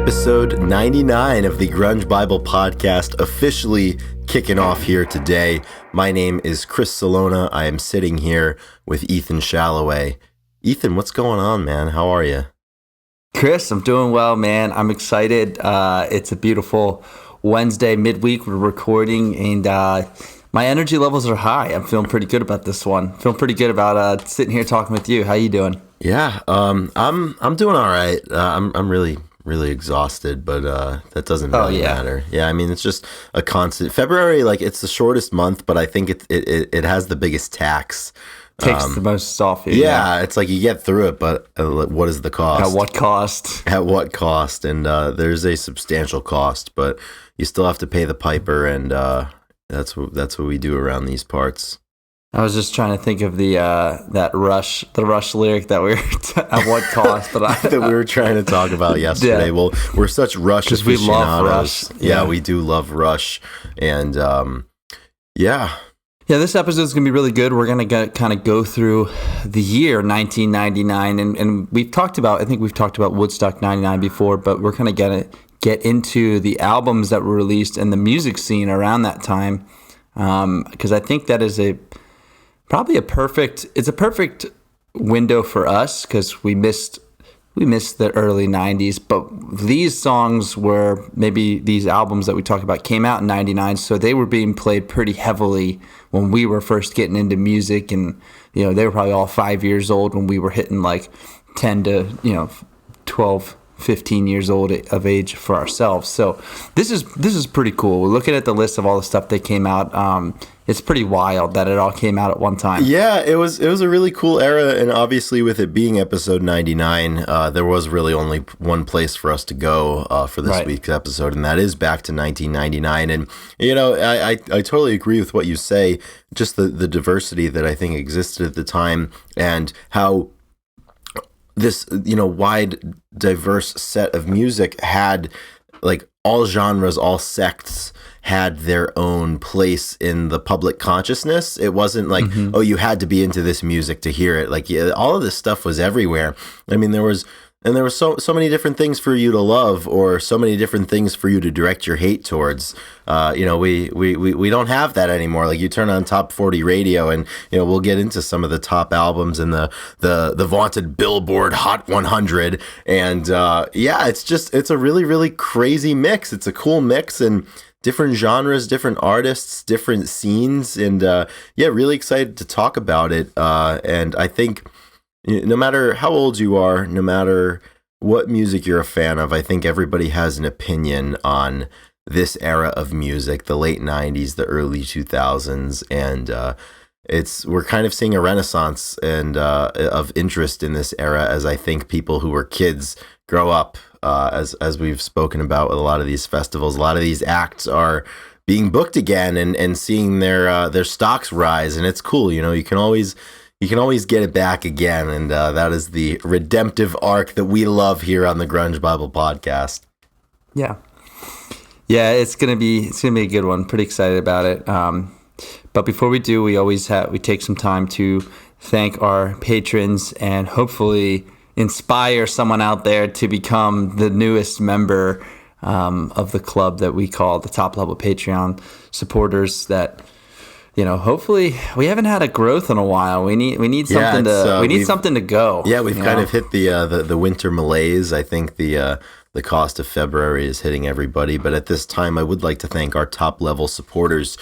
Episode 99 of the Grunge Bible Podcast officially kicking off here today. My name is Chris Salona. I am sitting here with Ethan Shalloway. Ethan, what's going on, man? How are you? Chris, I'm doing well, man. I'm excited. It's a beautiful Wednesday midweek. We're recording, and my energy levels are high. I'm feeling pretty good about this one. Feeling pretty good about sitting here talking with you. How you doing? Yeah, I'm doing all right. I'm really exhausted, but that doesn't really matter. Yeah, I mean, it's just a constant. February, like, it's the shortest month, but I think it has the biggest tax. Takes the most off you. Yeah, it's like you get through it, but what is the cost? At what cost? At what cost? And there's a substantial cost, but you still have to pay the piper, and that's what we do around these parts. I was just trying to think of the Rush lyric that we were at what cost, but that we were trying to talk about yesterday. Yeah. Well, we're such Rush aficionados. We love Rush. Yeah, we do love Rush, and yeah. Yeah, this episode is going to be really good. We're going to kind of go through the year 1999, and I think we've talked about Woodstock 99 before, but we're going to get into the albums that were released and the music scene around that time, because I think that is probably a perfect window for us, because we missed the early 90s, but these songs were, maybe these albums that we talk about came out in 99, so they were being played pretty heavily when we were first getting into music, and they were probably all 5 years old when we were hitting like 10 to 12, 15 years old of age for ourselves. So this is pretty cool. We're looking at the list of all the stuff that came out. It's pretty wild that it all came out at one time. Yeah, it was a really cool era, and obviously with it being episode 99, there was really only one place for us to go for this week's episode, and that is back to 1999. And I totally agree with what you say, just the diversity that I think existed at the time, and how this wide, diverse set of music had, like, all genres, all sects had their own place in the public consciousness. It wasn't like, oh, you had to be into this music to hear it. Like, all of this stuff was everywhere. I mean, there was so many different things for you to love, or so many different things for you to direct your hate towards. We don't have that anymore. Like, you turn on Top 40 radio, and we'll get into some of the top albums and the vaunted Billboard Hot 100. And it's a really, really crazy mix. It's a cool mix, and different genres, different artists, different scenes, and really excited to talk about it. And I think, no matter how old you are, no matter what music you're a fan of, I think everybody has an opinion on this era of music, the late 90s, the early 2000s, and we're kind of seeing a renaissance and of interest in this era, as I think people who were kids grow up. As we've spoken about with a lot of these festivals, a lot of these acts are being booked again and seeing their stocks rise, and it's cool. You can always get it back again, and that is the redemptive arc that we love here on the Grunge Bible Podcast. Yeah, it's gonna be a good one. Pretty excited about it. But before we do, we take some time to thank our patrons and hopefully inspire someone out there to become the newest member of the club that we call the top level Patreon supporters. That hopefully, we haven't had a growth in a while. We need something something to go. Yeah, we've kind of hit the winter malaise. I think the cost of February is hitting everybody. But at this time, I would like to thank our top level supporters.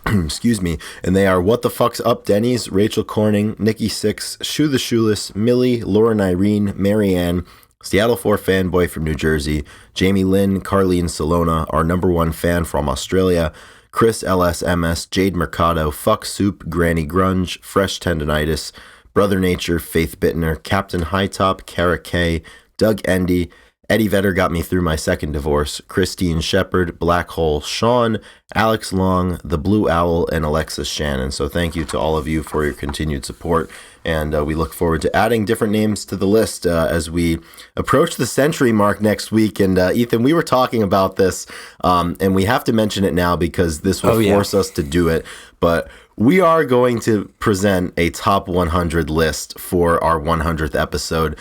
Excuse me, and they are What the Fuck's Up Denny's, Rachel Corning, Nikki Six, Shoe the Shoeless, Millie, Lauren Irene, Marianne, Seattle 4 fanboy from New Jersey, Jamie Lynn, Carlene Salona, our number one fan from Australia, Chris LSMS, Jade Mercado, Fuck Soup, Granny Grunge, Fresh Tendonitis, Brother Nature, Faith Bittner, Captain Hightop, Kara K, Doug Endy, Eddie Vedder got me through my second divorce, Christine Shepard, Black Hole Sean, Alex Long, The Blue Owl, and Alexis Shannon. So thank you to all of you for your continued support. and we look forward to adding different names to the list as we approach the century mark next week. And Ethan, we were talking about this, and we have to mention it now because this will force us to do it. But we are going to present a top 100 list for our 100th episode.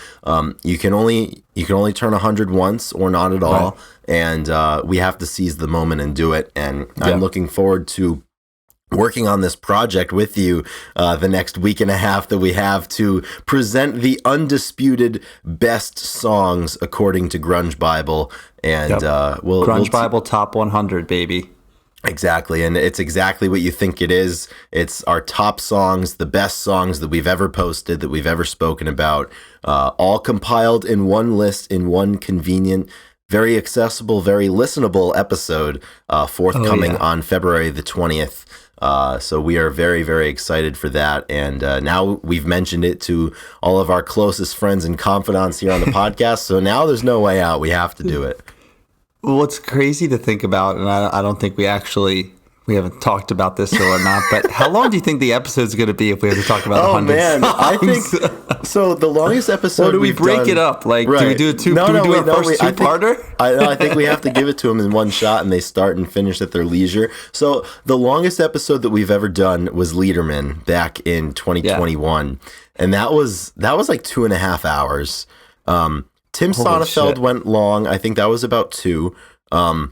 You can only turn 100 once or not at all, and we have to seize the moment and do it. And I'm looking forward to working on this project with you the next week and a half that we have to present the undisputed best songs according to Grunge Bible. And Grunge Bible top 100, baby. Exactly, and it's exactly what you think it is. It's our top songs, the best songs that we've ever posted, that we've ever spoken about, all compiled in one list, in one convenient, very accessible, very listenable episode, forthcoming on February the 20th. So we are very, very excited for that. And now we've mentioned it to all of our closest friends and confidants here on the podcast. So now there's no way out. We have to do it. Well, it's crazy to think about, and I don't think we haven't talked about this or not, but how long do you think the episode's going to be if we have to talk about 100 songs? I think, so the longest episode or do we break it up? Like, do we do a two-parter? I think we have to give it to them in one shot, and they start and finish at their leisure. So the longest episode that we've ever done was Liederman back in 2021, and that was like 2.5 hours. Tim Sonnefeld went long. I think that was about 2. I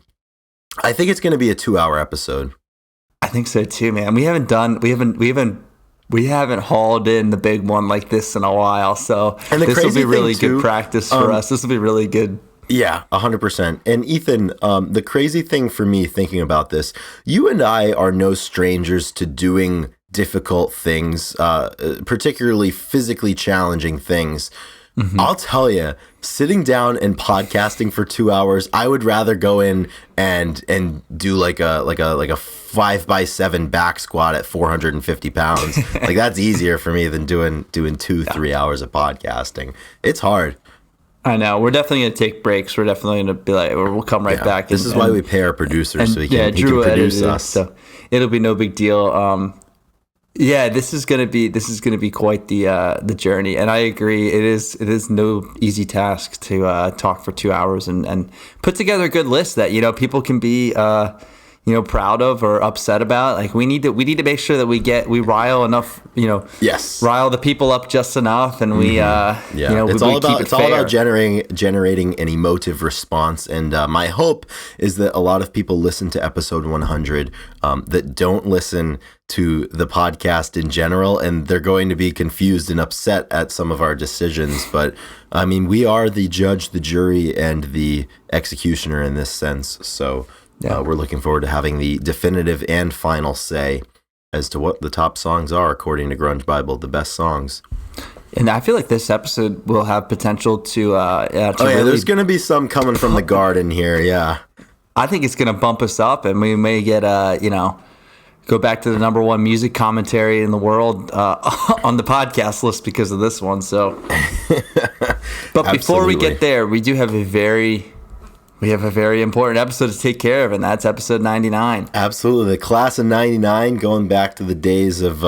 think it's going to be a 2-hour episode. I think so too, man. We haven't hauled in the big one like this in a while. So this will be really good practice for us. This will be really good. Yeah, 100%. And Ethan, the crazy thing for me thinking about this, you and I are no strangers to doing difficult things, particularly physically challenging things. Mm-hmm. I'll tell you, sitting down and podcasting for 2 hours, I would rather go in and do like a 5x7 back squat at 450 pounds. Like, that's easier for me than doing 2-3 hours of podcasting. It's hard. I know. We're definitely going to take breaks. We're definitely going to be like, we'll come right back. This is why we pay our producers, so he can produce us. So it'll be no big deal. Yeah, this is gonna be quite the journey, and I agree. It is no easy task to talk for 2 hours and put together a good list that people can be proud of or upset about. Like, we need to make sure that we rile enough, rile the people up just enough, and it's all about generating an emotive response. And my hope is that a lot of people listen to episode 100 that don't listen to the podcast in general, and they're going to be confused and upset at some of our decisions. But I mean, we are the judge, the jury, and the executioner in this sense. So we're looking forward to having the definitive and final say as to what the top songs are according to Grunge Bible, the best songs. And I feel like this episode will have potential to there's going to be some coming from the garden here. Yeah, I think it's going to bump us up, and we may get go back to the number one music commentary in the world on the podcast list because of this one. So, but before we get there, we have a very important episode to take care of, and that's episode 99. Absolutely, the class of 99, going back to the days of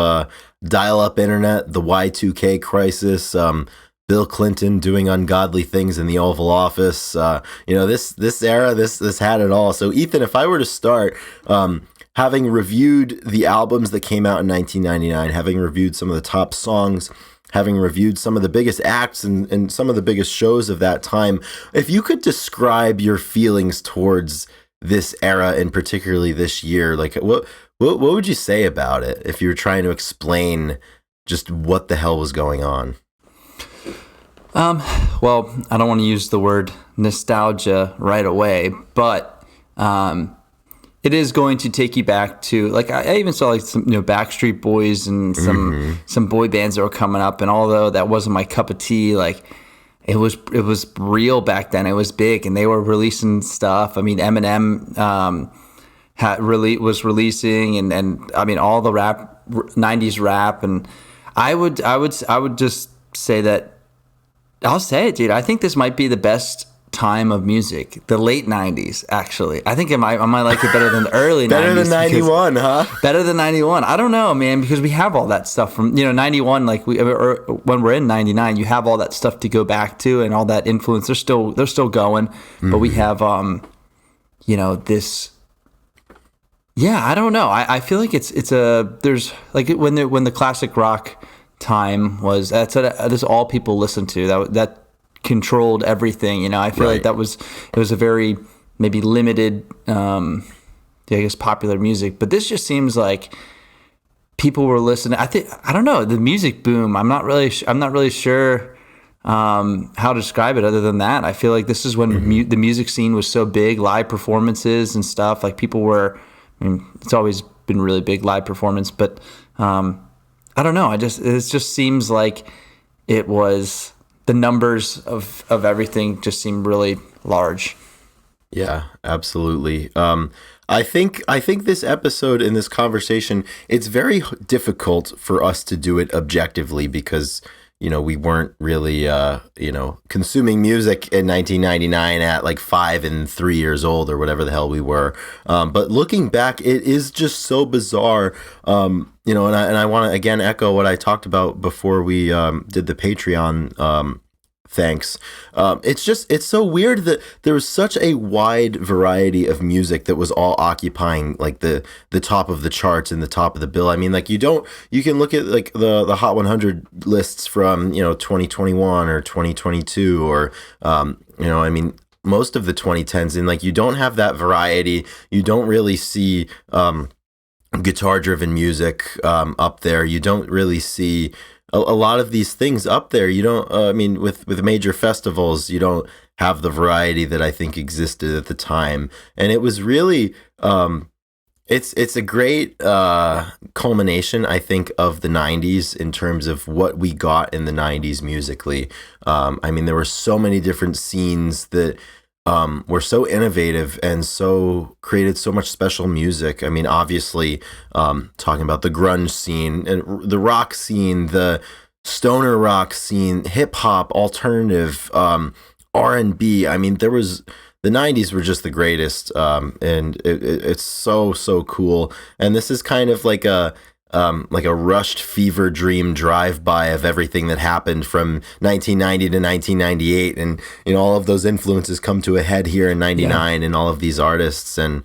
dial-up internet, the Y2K crisis. Bill Clinton doing ungodly things in the Oval Office. This era, this had it all. So, Ethan, if I were to start. Having reviewed the albums that came out in 1999, having reviewed some of the top songs, having reviewed some of the biggest acts and some of the biggest shows of that time, if you could describe your feelings towards this era and particularly this year, like what would you say about it if you were trying to explain just what the hell was going on? Well, I don't want to use the word nostalgia right away, but it is going to take you back to, like, I even saw like some Backstreet Boys and some boy bands that were coming up, and although that wasn't my cup of tea, like it was real back then. It was big, and they were releasing stuff. I mean, Eminem was releasing, and I mean all the 90s rap, and I would just say that I'll say it, dude. I think this might be the best time of music, the late 90s. Actually, I think I might like it better than the early 90s. Better than 91, huh? Better than 91. I don't know, man, because we have all that stuff from 91. Like when we're in 99, you have all that stuff to go back to and all that influence. They're still going, but we have this. Yeah, I don't know. I feel like there's like when the classic rock time was, that's all people listened to. That controlled everything. I feel like it was a very maybe limited, I guess, popular music. But this just seems like people were listening. I don't know, the music boom. I'm not really sure how to describe it other than that. I feel like this is when the music scene was so big, live performances and stuff. Like people were. I mean, it's always been really big live performance, but I don't know. It just seems like it was the numbers of everything just seem really large. Yeah, absolutely. I think this episode and this conversation, it's very difficult for us to do it objectively because we weren't really, consuming music in 1999 at like 5 and 3 years old or whatever the hell we were. But looking back, it is just so bizarre. And I want to again echo what I talked about before we did the Patreon thanks. It's so weird that there was such a wide variety of music that was all occupying like the top of the charts and the top of the bill. I mean, like you can look at like the Hot 100 lists from 2021 or 2022 or I mean most of the 2010s, and like you don't have that variety. You don't really see guitar driven music up there. You don't really see a lot of these things up there. You don't, with major festivals, you don't have the variety that I think existed at the time. And it was really, it's a great culmination, I think, of the 90s in terms of what we got in the 90s musically. There were so many different scenes that were so innovative and so created so much special music. I mean, obviously, talking about the grunge scene and the rock scene, the stoner rock scene, hip hop, alternative, R&B. I mean, the 90s were just the greatest, and it's so cool. And this is kind of like a rushed fever dream drive-by of everything that happened from 1990 to 1998, and all of those influences come to a head here in 99 and all of these artists, and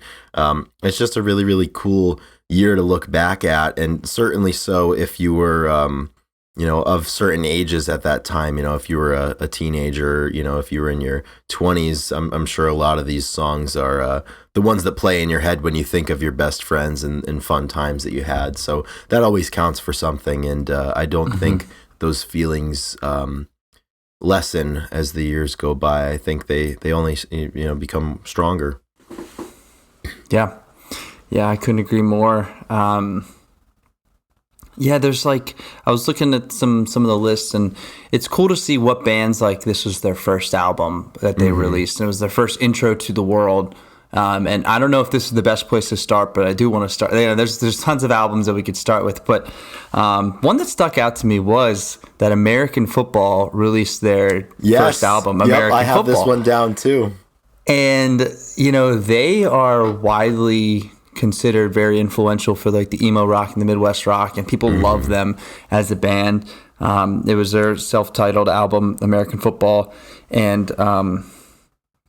it's just a really, really cool year to look back at. And certainly so if you were of certain ages at that time. If you were a teenager, if you were in your 20s, I'm sure a lot of these songs are the ones that play in your head when you think of your best friends and fun times that you had. So that always counts for something. And I don't think those feelings lessen as the years go by. I think they only become stronger. Yeah, I couldn't agree more. Yeah, there's like, I was looking at some of the lists, and it's cool to see what bands, like, this was their first album that they released, and it was their first intro to the world. And I don't know if this is the best place to start, but I do want to start. There's tons of albums that we could start with, but one that stuck out to me was that American Football released their first album, American Football. I have this one down too. And, they are widely considered very influential for like the emo rock and the Midwest rock, and people love them as a band. It was their self-titled album, American Football, and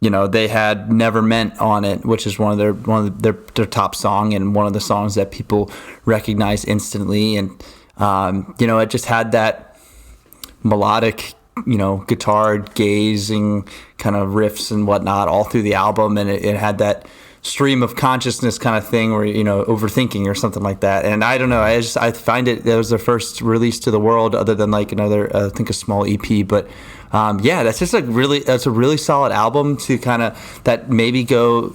they had Never Meant on it, which is one of their top song, and one of the songs that people recognize instantly. And it just had that melodic, guitar gazing kind of riffs and whatnot all through the album, and it had that stream of consciousness kind of thing, where overthinking or something like that. And I don't know, I find it was their first release to the world, other than like another I think a small EP. But that's just that's a really solid album to kind of that maybe go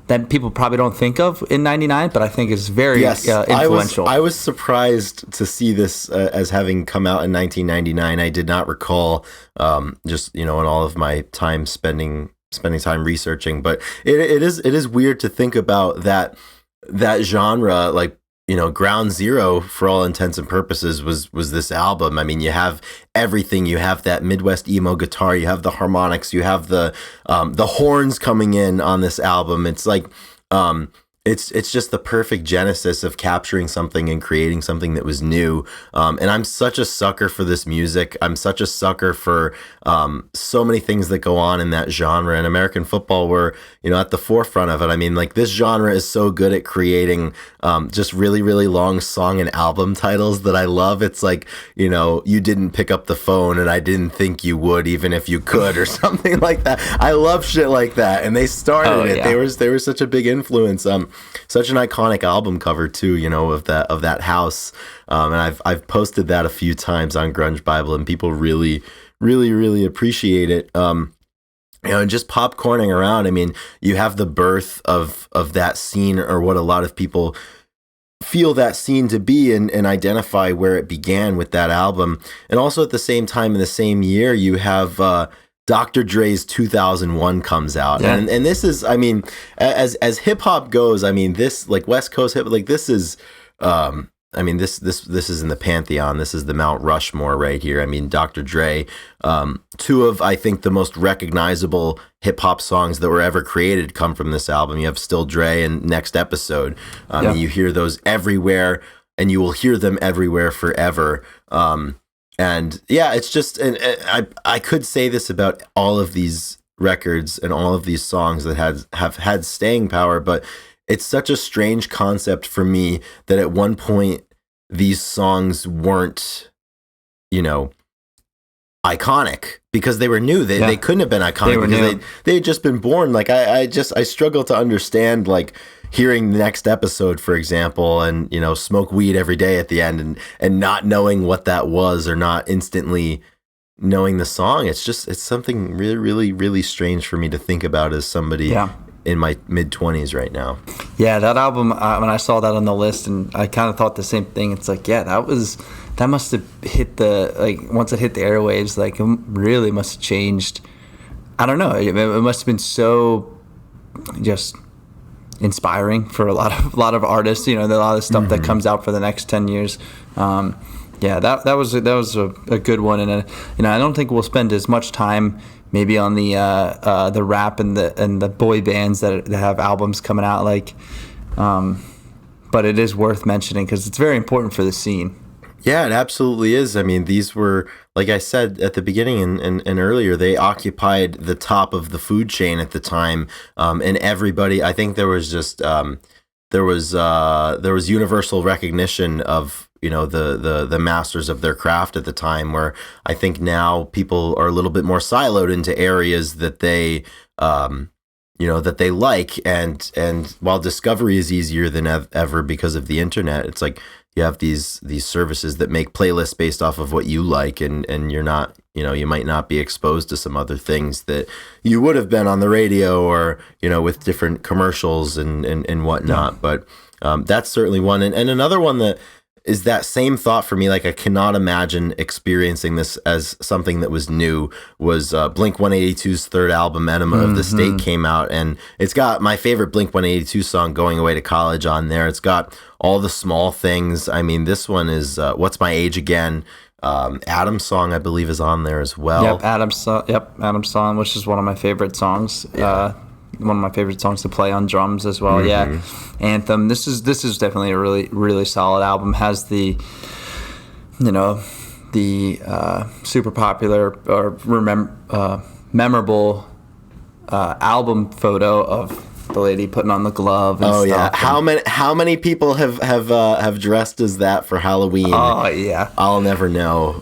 that people probably don't think of in 99, but I think is very influential. I was surprised to see this as having come out in 1999. I did not recall just in all of my time spending time researching, but it is weird to think about that genre, like ground zero for all intents and purposes was this album. I mean, you have everything. You have that Midwest emo guitar. You have the harmonics. You have the horns coming in on this album. It's like it's just the perfect genesis of capturing something and creating something that was new. And I'm such a sucker for this music. I'm such a sucker for so many things that go on in that genre. And American football were, at the forefront of it. I mean, like, this genre is so good at creating just really, really long song and album titles that I love. It's like, you didn't pick up the phone and I didn't think you would, even if you could, or something like that. I love shit like that. And they started it. Yeah. They were such a big influence. Such an iconic album cover too, of that house. And I've posted that a few times on Grunge Bible, and people really, really, really appreciate it. And just popcorning around. I mean, you have the birth of that scene, or what a lot of people feel that scene to be, and identify where it began with that album. And also at the same time, in the same year, you have Dr. Dre's 2001 comes out. Yeah. And this is, I mean, as hip hop goes, I mean, this, like, West Coast hip, like, this is, this is in the pantheon. This is the Mount Rushmore right here. I mean, Dr. Dre, two of, I think, the most recognizable hip hop songs that were ever created come from this album. You have Still Dre and Next Episode. And you hear those everywhere, and you will hear them everywhere forever. And yeah, it's just, and I could say this about all of these records and all of these songs that have had staying power, but it's such a strange concept for me that at one point these songs weren't, iconic because they were new. They couldn't have been iconic because they had just been born. Like, I struggle to understand, like, hearing the Next Episode, for example, and smoke weed every day at the end, and not knowing what that was, or not instantly knowing the song. It's something really, really, really strange for me to think about as somebody in my mid-20s right now. Yeah, that album, when I saw that on the list, and I kind of thought the same thing. It's like, that must have hit once it hit the airwaves, like, it really must have changed. I don't know. It must have been so just inspiring for a lot of artists. A lot of stuff that comes out for the next 10 years. That was a good one, and I don't think we'll spend as much time maybe on the rap and the boy bands that have albums coming out, but it is worth mentioning because it's very important for the scene. Yeah, it absolutely is. I mean, these were, like I said at the beginning and earlier, they occupied the top of the food chain at the time, and everybody. I think there was just there was universal recognition of the masters of their craft at the time. Where I think now people are a little bit more siloed into areas that they that they like, and while discovery is easier than ever because of the internet, it's like, you have these services that make playlists based off of what you like, and you're not, you might not be exposed to some other things that you would have been on the radio, or, with different commercials and whatnot. Yeah. But that's certainly one. And another one that is that same thought for me, like, I cannot imagine experiencing this as something that was new, was Blink-182's third album, Enema of the State, came out, and it's got my favorite Blink-182 song, Going Away to College, on there. It's got All the Small Things. I mean, this one is What's My Age Again? Adam's Song, I believe, is on there as well. Yep, Adam's Song, which is one of my favorite songs. Yeah. One of my favorite songs to play on drums as well. Yeah, Anthem. This is definitely a really, really solid album. Has the super popular or memorable album photo of the lady putting on the glove. And stuff. How many people have dressed as that for Halloween? Oh yeah, I'll never know.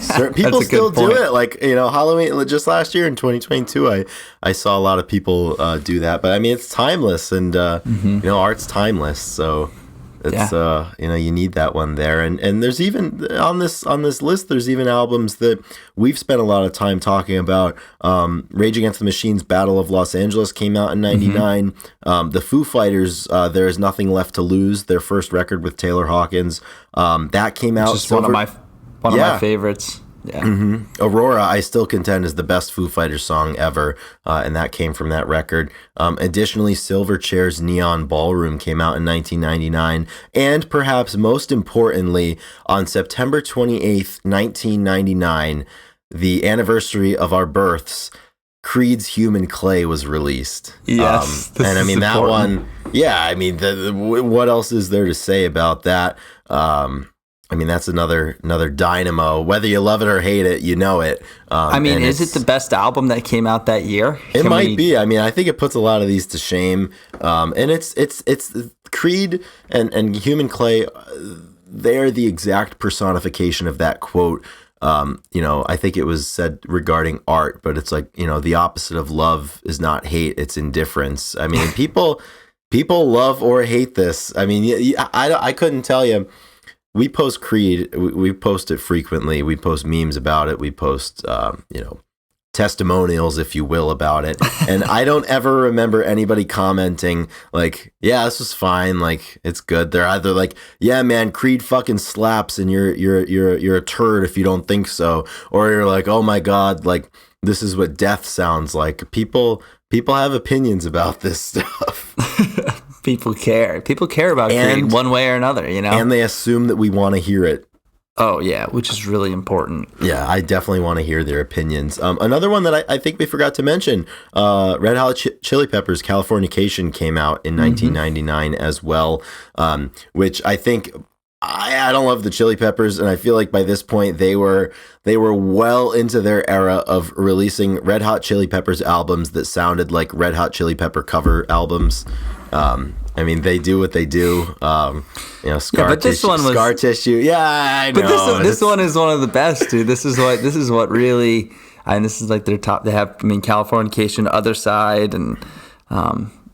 Certain people still do it. Like, Halloween, just last year in 2022, I saw a lot of people do that. But I mean, it's timeless, and art's timeless. So it's you need that one there. And there's even on this list, there's even albums that we've spent a lot of time talking about. Rage Against the Machine's Battle of Los Angeles came out in 99. The Foo Fighters, There Is Nothing Left to Lose, their first record with Taylor Hawkins, that came out. Just one of my favorites. Yeah. Aurora, I still contend, is the best Foo Fighters song ever, and that came from that record. Additionally, Silverchair's Neon Ballroom came out in 1999, and perhaps most importantly, on September 28th, 1999, the anniversary of our births, Creed's Human Clay was released. Yes, and I mean, that important. One, yeah, I mean, what else is there to say about that? I mean, that's another dynamo. Whether you love it or hate it, you know it. I mean, is it the best album that came out that year? It might be. I mean, I think it puts a lot of these to shame. And it's Creed and Human Clay. They're the exact personification of that quote. I think it was said regarding art, but it's like, the opposite of love is not hate; it's indifference. I mean, people love or hate this. I mean, I couldn't tell you. We post Creed. We post it frequently. We post memes about it. We post, testimonials, if you will, about it. And I don't ever remember anybody commenting like, "Yeah, this was fine. Like, it's good." They're either like, "Yeah, man, Creed fucking slaps, and you're a turd if you don't think so," or you're like, "Oh my god, like this is what death sounds like." People have opinions about this stuff. People care. People care about Creed one way or another, And they assume that we want to hear it. Oh, yeah, which is really important. Yeah, I definitely want to hear their opinions. Another one that I think we forgot to mention, Red Hot Chili Peppers' Californication came out in 1999 as well, which I think... I don't love the Chili Peppers, and I feel like by this point they were well into their era of releasing Red Hot Chili Peppers albums that sounded like Red Hot Chili Pepper cover albums. I mean, they do what they do. Scar Tissue. Yeah, I know. But this one is one of the best, dude. This is what really, and this is like their top. They have, Californication, Other Side, and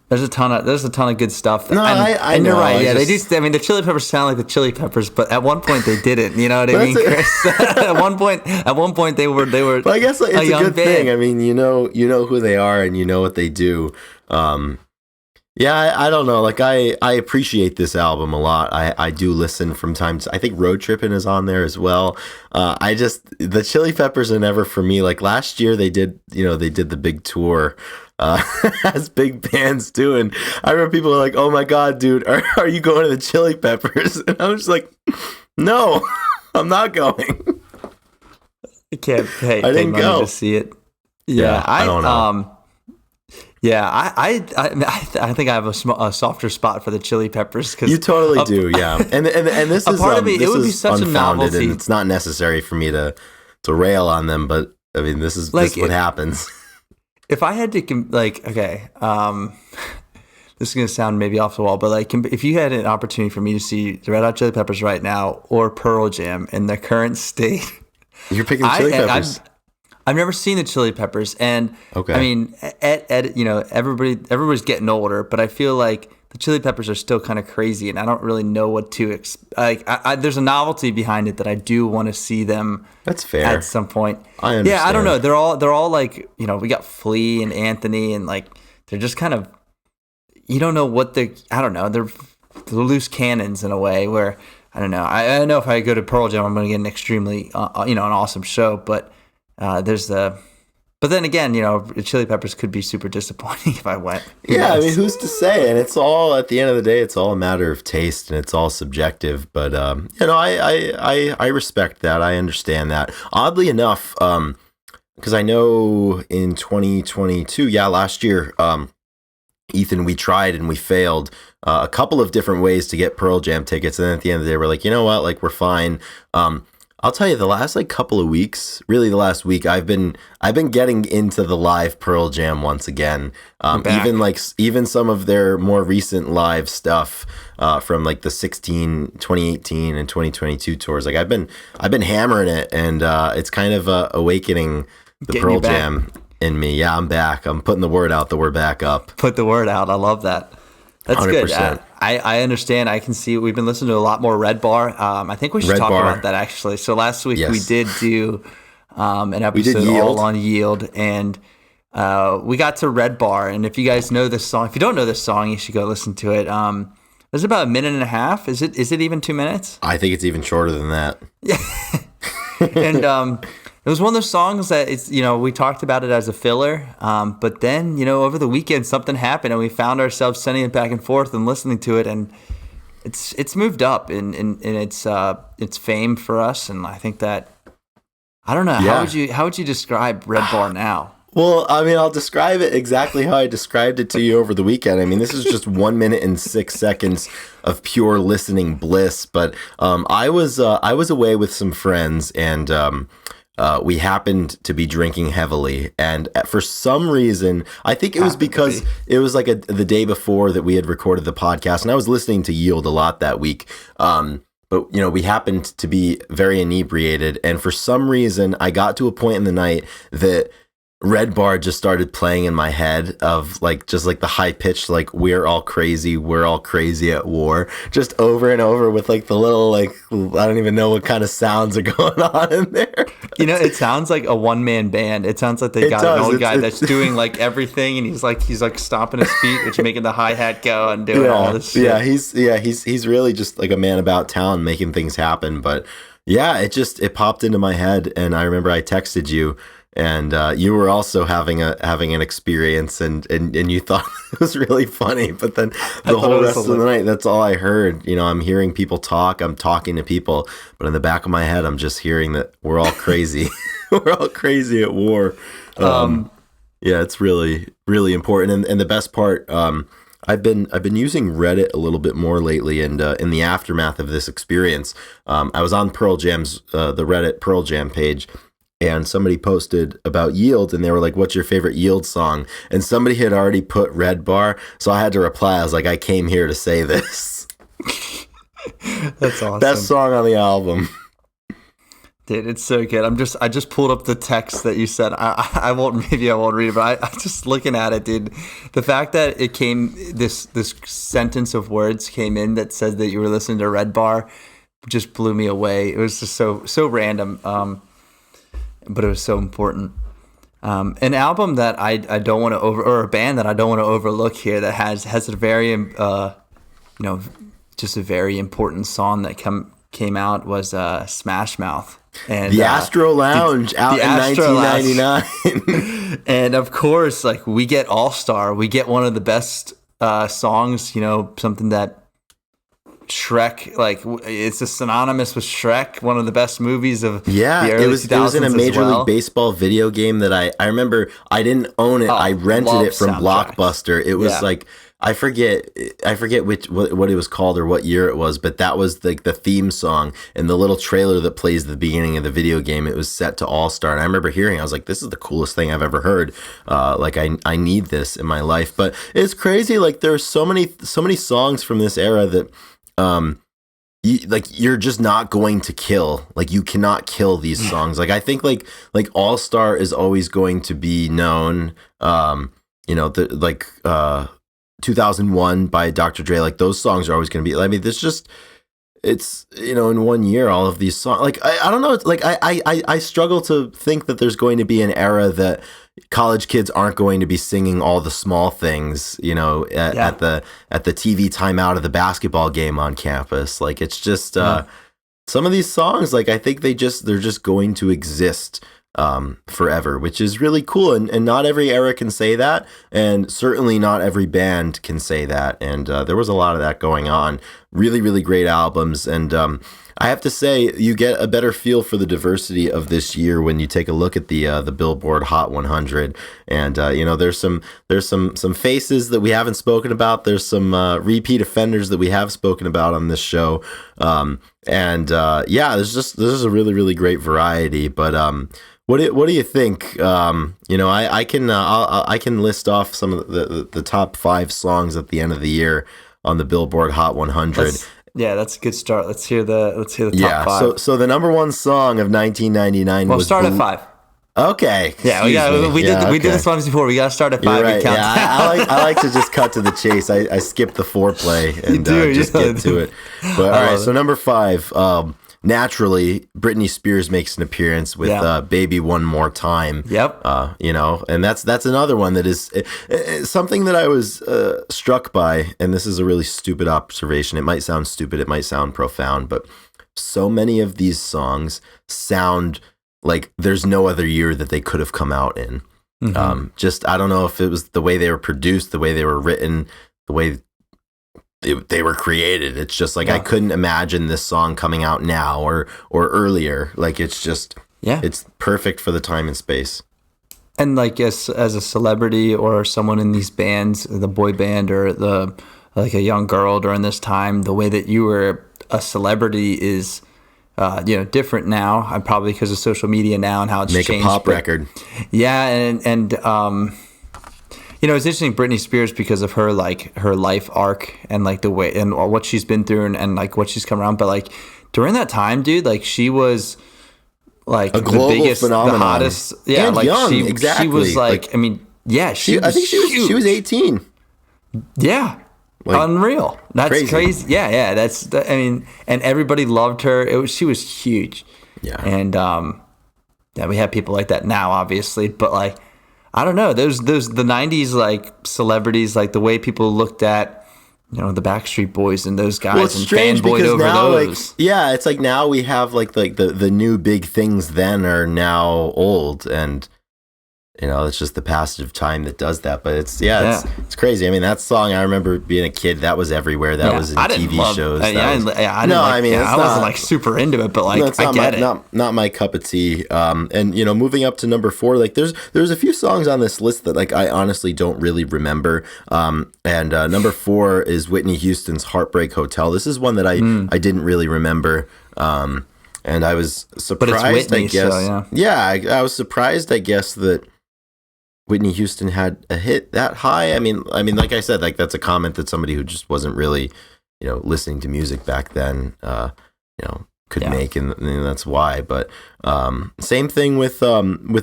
there's a ton of good stuff. No, I know. You're right. Yeah, they do. I mean, the Chili Peppers sound like the Chili Peppers, but at one point they didn't. You know what I mean, Chris? At one point they were. But I guess it's a good thing. I mean, you know who they are, and you know what they do. Yeah, I don't know. Like, I appreciate this album a lot. I do listen from time to... I think Road Trippin' is on there as well. The Chili Peppers are never for me. Like, last year they did the big tour as big bands do. And I remember people were like, "Oh my God, dude, are you going to the Chili Peppers?" And I was just like, "No, I'm not going." I can't pay money to see it. Yeah, I don't know. Yeah, I think I have a softer spot for the Chili Peppers because you totally do. Yeah, and this is part of me. It would be such a novelty, and it's not necessary for me to rail on them. But I mean, this is what happens. If I had to this is gonna sound maybe off the wall, but like, if you had an opportunity for me to see the Red Hot Chili Peppers right now or Pearl Jam in their current state, you're picking Chili Peppers. I've never seen the Chili Peppers, and okay. I mean, everybody's getting older, but I feel like the Chili Peppers are still kind of crazy, and I don't really know what to expect. There's a novelty behind it that I do want to see them. That's fair. At some point. I understand. Yeah, I don't know. They're all like, we got Flea and Anthony, and like they're just kind of, you don't know what they. I don't know. They're loose cannons in a way where I don't know. I know if I go to Pearl Jam, I'm going to get an extremely, an awesome show, but. But then again, Chili Peppers could be super disappointing if I went. Yeah, I mean, who's to say? And it's all, at the end of the day, it's all a matter of taste and it's all subjective. But I respect that. I understand that. Oddly enough, because I know in 2022, last year, Ethan, we tried and we failed a couple of different ways to get Pearl Jam tickets, and then at the end of the day, we're like, you know what? Like, we're fine. I'll tell you, the last couple of weeks, really the last week, I've been getting into the live Pearl Jam once again. Even some of their more recent live stuff from like the 2018 and 2022 tours. Like I've been hammering it, and it's kind of awakening the Pearl Jam in me. Yeah, I'm back. I'm putting the word out that we're back up. Put the word out. I love that. That's 100%. Good. I understand. I can see. We've been listening to a lot more Red Bar. I think we should talk about that actually. So last week we did do an episode all on Yield, and we got to Red Bar. And if you guys know this song, if you don't know this song, you should go listen to it. It's about a minute and a half. Is it even 2 minutes? I think it's even shorter than that. Yeah. And it was one of those songs that it's, we talked about it as a filler, but then, over the weekend something happened and we found ourselves sending it back and forth and listening to it, and it's moved up in its fame for us. And I think that, I don't know, how would you describe Red Bar now? Well, I mean, I'll describe it exactly how I described it to you over the weekend. I mean, this is just 1 minute and 6 seconds of pure listening bliss. But I was away with some friends, and we happened to be drinking heavily. And for some reason, I think it was because it was like the day before that we had recorded the podcast, and I was listening to Yield a lot that week. But, we happened to be very inebriated. And for some reason, I got to a point in the night that Red Bar just started playing in my head of just the high pitched, we're all crazy at war, just over and over with the little, I don't even know what kind of sounds are going on in there. It sounds like a one-man band. It sounds like they got an old guy that's doing everything, and he's stomping his feet, which is making the hi-hat go and doing all this shit. He's really just like a man about town making things happen. But yeah, it popped into my head, and I remember I texted you. And you were also having an experience, and you thought it was really funny. But then the whole rest of the night, that's all I heard. I'm hearing people talk. I'm talking to people. But in the back of my head, I'm just hearing that we're all crazy. We're all crazy at war. Yeah, it's really, really important. And the best part, I've been using Reddit a little bit more lately, and in the aftermath of this experience, I was on Pearl Jam's the Reddit Pearl Jam page. And somebody posted about Yield, and they were like, what's your favorite Yield song? And somebody had already put Red Bar, so I had to reply. I was like, I came here to say this. That's awesome. Best song on the album. Dude, it's so good. I just pulled up the text that you said. I won't read it, but I just looking at it, dude. The fact that it came, this sentence of words came in that said that you were listening to Red Bar just blew me away. It was just so random. But it was so important. An album that I don't want to or a band that I don't want to overlook here that has a very, just a very important song that came out was Smash Mouth. And the Astro Lounge out in 1999. And of course, we get All Star. We get one of the best songs, something that Shrek, it's a synonymous with Shrek, one of the best movies of the early 2000s. It was in a Major League Baseball video game that I remember. I didn't own it. I rented it from Blockbuster. It was I forget what it was called or what year it was, but that was the theme song and the little trailer that plays at the beginning of the video game. It was set to All Star, and I remember hearing, I was like, this is the coolest thing I've ever heard. I need this in my life. But it's crazy. There's so many songs from this era that you're just not going to kill. You cannot kill these songs. I think All Star is always going to be known. 2001 by Dr. Dre. Those songs are always going to be. I mean, it's in 1 year all of these songs. I don't know. I struggle to think that there's going to be an era that college kids aren't going to be singing all the small things, at the TV timeout of the basketball game on campus. It's just some of these songs, I think they're just going to exist forever, which is really cool. And not every era can say that, and certainly not every band can say that. And there was a lot of that going on. Really, really great albums. And I have to say, you get a better feel for the diversity of this year when you take a look at the Billboard Hot 100. And there's some faces that we haven't spoken about. There's some repeat offenders that we have spoken about on this show. There's a really, really great variety. But what do you think? I can list off some of the top 5 songs at the end of the year on the Billboard Hot 100. That's a good start. Let's hear the top 5. So the number one song of 1999 was. We'll start at 5. Okay. Yeah, we did this once before. We got to start at 5. Right. Yeah, I like to just cut to the chase. I skip the foreplay and just get to it. But all right, so number 5. Naturally, Britney Spears makes an appearance with "Baby One More Time." Yep. And that's another one that is something that I was struck by. And this is a really stupid observation. It might sound stupid. It might sound profound, but so many of these songs sound like there's no other year that they could have come out in. Just, I don't know if it was the way they were produced, the way they were written, the way they were created. It's just like, I couldn't imagine this song coming out now or earlier. Like, it's just, it's perfect for the time and space. And like, as a celebrity or someone in these bands, the boy band or like a young girl during this time, the way that you were a celebrity is, different now. I'm probably because of social media now and how it's changed. Make a pop record. Yeah. And it's interesting, Britney Spears, because of her, like her life arc and like the way and what she's been through and like what she's come around. But like during that time, dude, like she was like a global the biggest, phenomenon. the hottest. Yeah. And like young, she exactly. was like, I mean, yeah, I think she was 18. Yeah. Like, unreal. That's crazy. Yeah. And everybody loved her. She was huge. Yeah. And, we have people like that now, obviously, but like, I don't know. Those the 90s, like celebrities, like the way people looked at, the Backstreet Boys and those guys and fanboyed over now, those. Like, it's like now we have like the new big things then are now old, and it's just the passage of time that does that. But it's crazy. I mean, that song, I remember being a kid, that was everywhere. That was in TV shows. I wasn't like super into it, but like I get it. Not my cup of tea. And moving up to number 4, like there's a few songs on this list that like I honestly don't really remember. And number 4 is Whitney Houston's Heartbreak Hotel. This is one that I didn't really remember. And I was surprised. But it's Whitney, I guess. So, I was surprised. I guess that Whitney Houston had a hit that high. I mean, like I said, like that's a comment that somebody who just wasn't really, listening to music back then, could make, and that's why. But same thing with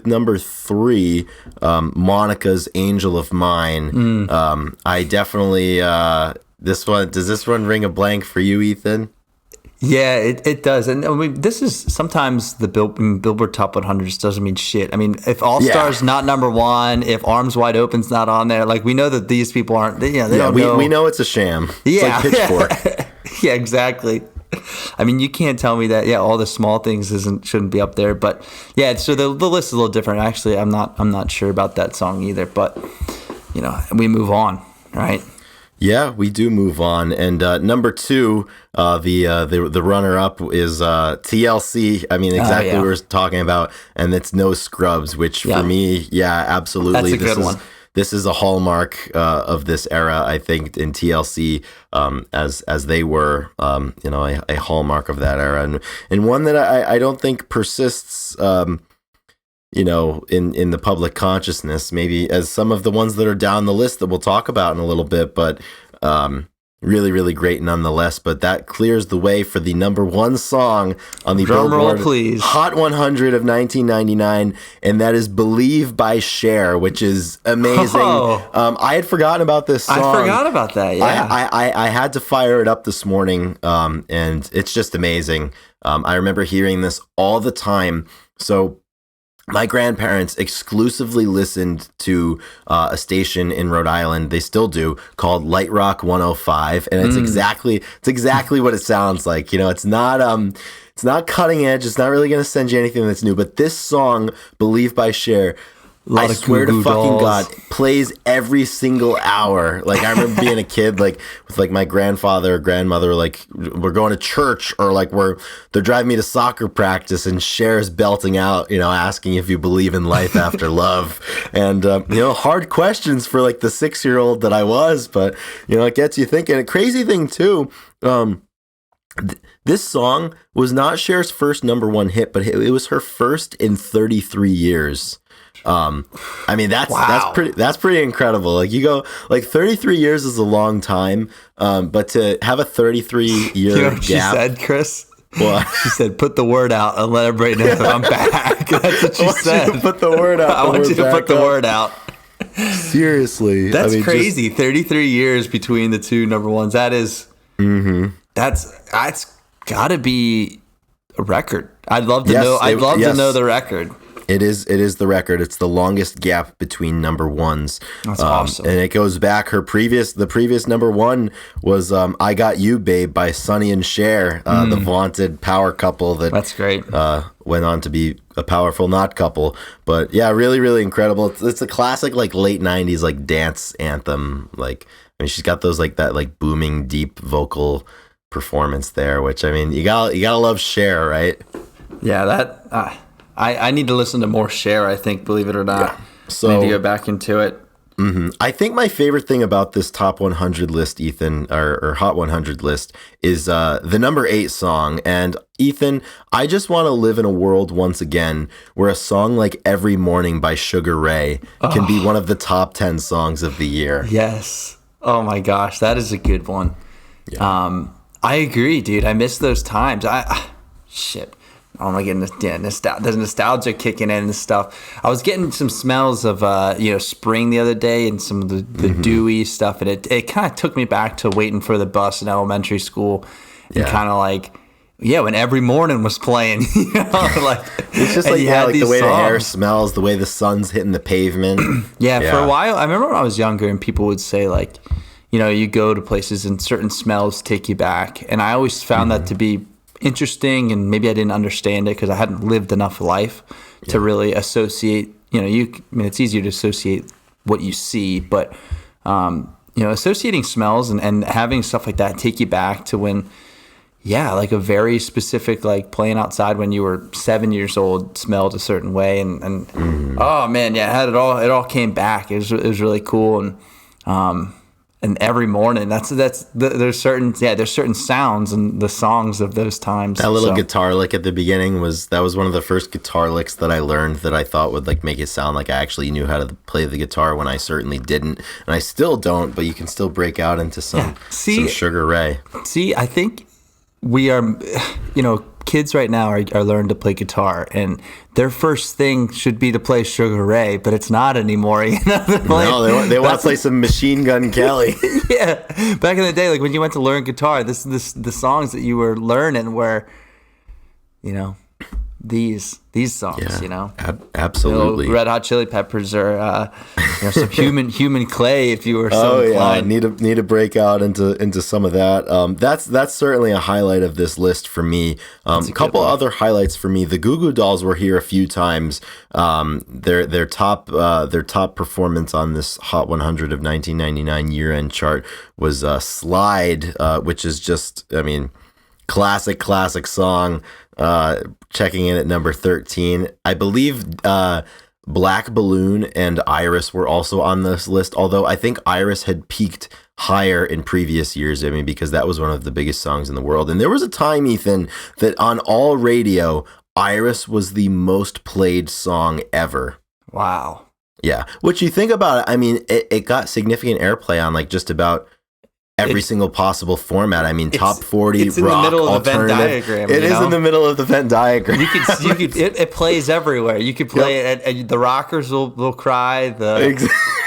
number 3, Monica's Angel of Mine. I definitely does this one ring a blank for you, Ethan? Yeah, it does. And I mean, this is sometimes the Billboard Top 100 just doesn't mean shit. I mean, if All Star's not number 1, if Arms Wide Open's not on there, like we know that these people aren't, they don't know. We know it's a sham. It's like Pitchfork. Yeah, exactly. I mean, you can't tell me that, all the small things shouldn't be up there. But yeah, so the list is a little different. Actually, I'm not sure about that song either. But, we move on, right? Yeah, we do move on, and number 2, the runner up is TLC. I mean, exactly what we're talking about, and it's No Scrubs, which for me, absolutely, that's a good one. This is a hallmark of this era, I think, in TLC, as they were, a hallmark of that era, and one that I don't think persists. In the public consciousness, maybe as some of the ones that are down the list that we'll talk about in a little bit, but really, really great nonetheless. But that clears the way for the number 1 song on the Billboard Hot 100 of 1999, and that is Believe by Cher, which is amazing. I had forgotten about this song. I forgot about that, yeah. I had to fire it up this morning, and it's just amazing. I remember hearing this all the time. So my grandparents exclusively listened to a station in Rhode Island. They still do, called Light Rock 105, and it's exactly what it sounds like. It's not cutting edge. It's not really going to send you anything that's new. But this song, Believe by Cher, I swear to fucking God, plays every single hour. Like, I remember being a kid, like, with, like, my grandfather or grandmother, like, we're going to church, or, like, they're driving me to soccer practice, and Cher's belting out, asking if you believe in life after love. And, hard questions for, like, the 6-year-old that I was, but, it gets you thinking. A crazy thing, too, this song was not Cher's first number 1 hit, but it was her first in 33 years. I mean, that's pretty incredible. Like, you go, like, 33 years is a long time, but to have a 33-year gap. She said, Chris? What? She said, put the word out and let everybody know that I'm back. That's what she said. You to put the word out. I want you to put the word out. Seriously. That's crazy. 33 years between the 2 number 1s. That is, that's gotta be a record. I'd love to know. I'd love to know the record. It is the record. It's the longest gap between number ones. That's awesome. And it goes back. The previous number one was "I Got You, Babe" by Sonny and Cher, the vaunted power couple that's great. Went on to be a powerful not couple. But yeah, really, really incredible. It's a classic like late '90s like dance anthem. Like, I mean, she's got those like that like booming deep vocal performance there, which I mean, you gotta love Cher, right? Yeah, that. I need to listen to more Cher, I think, believe it or not. Yeah. So, I need to go back into it. Mm-hmm. I think my favorite thing about this top 100 list, Ethan, or Hot 100 list, is the number 8 song. And Ethan, I just want to live in a world once again where a song like Every Morning by Sugar Ray can be one of the top 10 songs of the year. Yes. Oh my gosh, that is a good one. Yeah. I agree, dude. I miss those times. Shit. Oh my goodness, yeah, there's nostalgia kicking in and stuff. I was getting some smells of spring the other day and some of the dewy stuff, and it kind of took me back to waiting for the bus in elementary school, and kind of like, when Every Morning was playing, like it's just like like the way songs. The air smells, the way the sun's hitting the pavement. For a while, I remember when I was younger, and people would say like, you go to places and certain smells take you back, and I always found that to be interesting, and maybe I didn't understand it because I hadn't lived enough life to really associate. It's easier to associate what you see, but associating smells and having stuff like that take you back to when, like a very specific, like playing outside when you were 7 years old smelled a certain way, and oh man, it had it all came back. It was really cool, and Every Morning, there's certain sounds and the songs of those times. That little guitar lick at the beginning was one of the first guitar licks that I learned that I thought would like make it sound like I actually knew how to play the guitar when I certainly didn't, and I still don't. But you can still break out into some Sugar Ray. See, I think we are, kids right now are learning to play guitar, and their first thing should be to play Sugar Ray, but it's not anymore. No, they want to play some Machine Gun Kelly. Yeah, back in the day, like when you went to learn guitar, the songs that you were learning were, these songs, absolutely. Red Hot Chili Peppers or some human clay if you were so inclined. Need to break out into some of that. That's certainly a highlight of this list for me. A couple other highlights for me. The Goo Goo Dolls were here a few times. Their top performance on this Hot 100 of 1999 year-end chart was Slide, which is just, classic song. Checking in at number 13. I believe Black Balloon and Iris were also on this list, although I think Iris had peaked higher in previous years, because that was one of the biggest songs in the world. And there was a time, Ethan, that on all radio, Iris was the most played song ever. Wow. Yeah. Which you think about it, it got significant airplay on like just about every single possible format. Top 40, it's in rock, the middle of the Venn alternative. diagram. It is in the middle of the Venn diagram. It plays everywhere. You could play it, and the rockers will cry.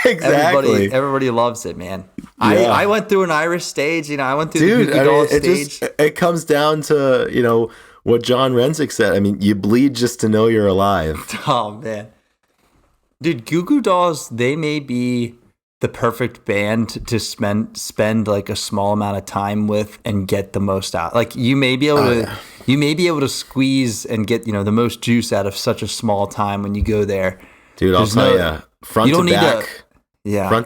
Exactly. Everybody loves it, man. Yeah. I went through an Irish stage. I went through the Goo Goo Dolls stage. It comes down to what John Renzick said. You bleed just to know you're alive. Oh man, dude, Goo Goo Dolls, they may be the perfect band to spend like a small amount of time with and get the most out. Like you may be able to squeeze and get the most juice out of such a small time when you go there. Dude, I'll tell you, front